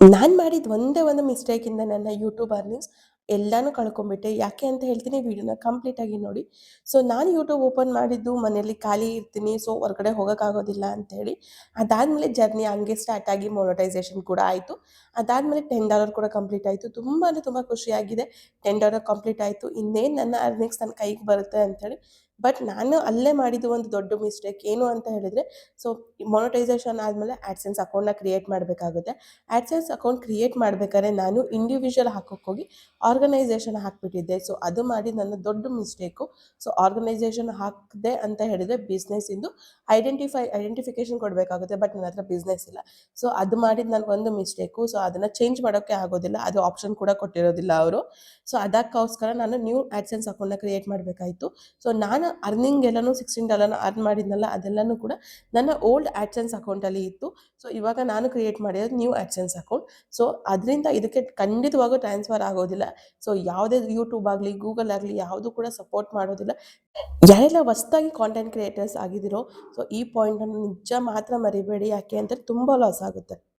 ನಾನು ಮಾಡಿದ ಒಂದೇ ಒಂದು ಮಿಸ್ಟೇಕಿಂದ ನನ್ನ ಯೂಟ್ಯೂಬ್ ಅರ್ನಿಂಗ್ಸ್ ಎಲ್ಲಾನು ಕಳ್ಕೊಂಡ್ಬಿಟ್ಟೆ. ಯಾಕೆ ಅಂತ ಹೇಳ್ತೀನಿ, ವಿಡಿಯೋನ ಕಂಪ್ಲೀಟಾಗಿ ನೋಡಿ. ಸೊ ನಾನು ಯೂಟ್ಯೂಬ್ ಓಪನ್ ಮಾಡಿದ್ದು ಮನೇಲಿ ಖಾಲಿ ಇರ್ತೀನಿ, ಸೊ ಹೊರಗಡೆ ಹೋಗೋಕ್ಕಾಗೋದಿಲ್ಲ ಅಂತೇಳಿ. ಅದಾದಮೇಲೆ ಜರ್ನಿ ಹಂಗೆ ಸ್ಟಾರ್ಟ್ ಆಗಿ ಮೊನಟೈಸೇಷನ್ ಕೂಡ ಆಯಿತು. ಅದಾದಮೇಲೆ $10 ಕೂಡ ಕಂಪ್ಲೀಟ್ ಆಯಿತು. ತುಂಬ ಅಂದರೆ ತುಂಬ ಖುಷಿಯಾಗಿದೆ. $10 ಕಂಪ್ಲೀಟ್ ಆಯಿತು. ಇನ್ನೇನು ನನ್ನ ಅರ್ನಿಂಗ್ಸ್ ನನ್ನ ಕೈಗೆ ಬರುತ್ತೆ ಅಂತೇಳಿ. ಬಟ್ ನಾನು ಅಲ್ಲೇ ಮಾಡಿದ್ದು ಒಂದು ದೊಡ್ಡ ಮಿಸ್ಟೇಕ್ ಏನು ಅಂತ ಹೇಳಿದರೆ, ಸೊ ಮೊನಟೈಸೇಷನ್ ಆದಮೇಲೆ ಆ್ಯಡ್ಸೆನ್ಸ್ ಅಕೌಂಟ್‌ನ ಕ್ರಿಯೇಟ್ ಮಾಡಬೇಕಾಗುತ್ತೆ. ಆ್ಯಡ್ಸೆನ್ಸ್ ಅಕೌಂಟ್ ಕ್ರಿಯೇಟ್ ಮಾಡ್ಬೇಕಾದ್ರೆ ನಾನು ಇಂಡಿವಿಜುವಲ್ ಹಾಕೋಕ್ಕೋಗಿ ಆರ್ಗನೈಸೇಷನ್ ಹಾಕಿಬಿಟ್ಟಿದ್ದೆ. ಸೊ ಅದು ಮಾಡಿ ನನ್ನ ದೊಡ್ಡ ಮಿಸ್ಟೇಕು. ಸೊ ಆರ್ಗನೈಸೇಷನ್ ಹಾಕಿದೆ ಅಂತ ಹೇಳಿದರೆ ಬಿಸ್ನೆಸ್ಸಿಂದು ಐಡೆಂಟಿಫಿಕೇಷನ್ ಕೊಡಬೇಕಾಗುತ್ತೆ. ಬಟ್ ನನ್ನ ಹತ್ರ ಬಿಸ್ನೆಸ್ ಇಲ್ಲ. ಸೊ ಅದು ಮಾಡಿದ್ದು ನನಗೊಂದು ಮಿಸ್ಟೇಕು. ಸೊ ಅದನ್ನು ಚೇಂಜ್ ಮಾಡೋಕ್ಕೆ ಆಗೋದಿಲ್ಲ. ಅದು ಆಪ್ಷನ್ ಕೂಡ ಕೊಟ್ಟಿರೋದಿಲ್ಲ ಅವರು. ಸೊ ಅದಕ್ಕೋಸ್ಕರ ನಾನು ನ್ಯೂ ಆ್ಯಡ್ಸೆನ್ಸ್ ಅಕೌಂಟ್‌ನ ಕ್ರಿಯೇಟ್ ಮಾಡಬೇಕಾಯಿತು. ಸೊ ನಾನು ಅರ್ನಿಂಗ್ ಎಲ್ಲನೂ $16 ಅರ್ನ್ ಮಾಡಿದ್ನಲ್ಲ, ಅದೆಲ್ಲನೂ ಕೂಡ ನನ್ನ ಓಲ್ಡ್ ಆ್ಯಡ್ಸೆನ್ಸ್ ಅಕೌಂಟಲ್ಲಿ ಇತ್ತು. ಸೊ ಇವಾಗ ನಾನು ಕ್ರಿಯೇಟ್ ಮಾಡಿರೋದು ನ್ಯೂ ಆ್ಯಡ್ಸೆನ್ಸ್ ಅಕೌಂಟ್. ಸೊ ಅದರಿಂದ ಇದಕ್ಕೆ ಖಂಡಿತವಾಗೂ ಟ್ರಾನ್ಸ್‌ಫರ್ ಆಗೋದಿಲ್ಲ. ಸೊ ಯಾವುದೇ ಯೂಟ್ಯೂಬ್ ಆಗಲಿ, ಗೂಗಲ್ ಆಗಲಿ ಯಾವುದು ಕೂಡ ಸಪೋರ್ಟ್ ಮಾಡೋದಿಲ್ಲ. ಯಾರೆಲ್ಲ ಹೊಸ್ದಾಗಿ ಕಾಂಟೆಂಟ್ ಕ್ರಿಯೇಟರ್ಸ್ ಆಗಿದ್ದೀರೋ, ಸೊ ಈ ಪಾಯಿಂಟನ್ನು ನಿಜ ಮಾತ್ರ ಮರಿಬೇಡಿ. ಯಾಕೆ ಅಂದರೆ ತುಂಬ ಲಾಸ್ ಆಗುತ್ತೆ.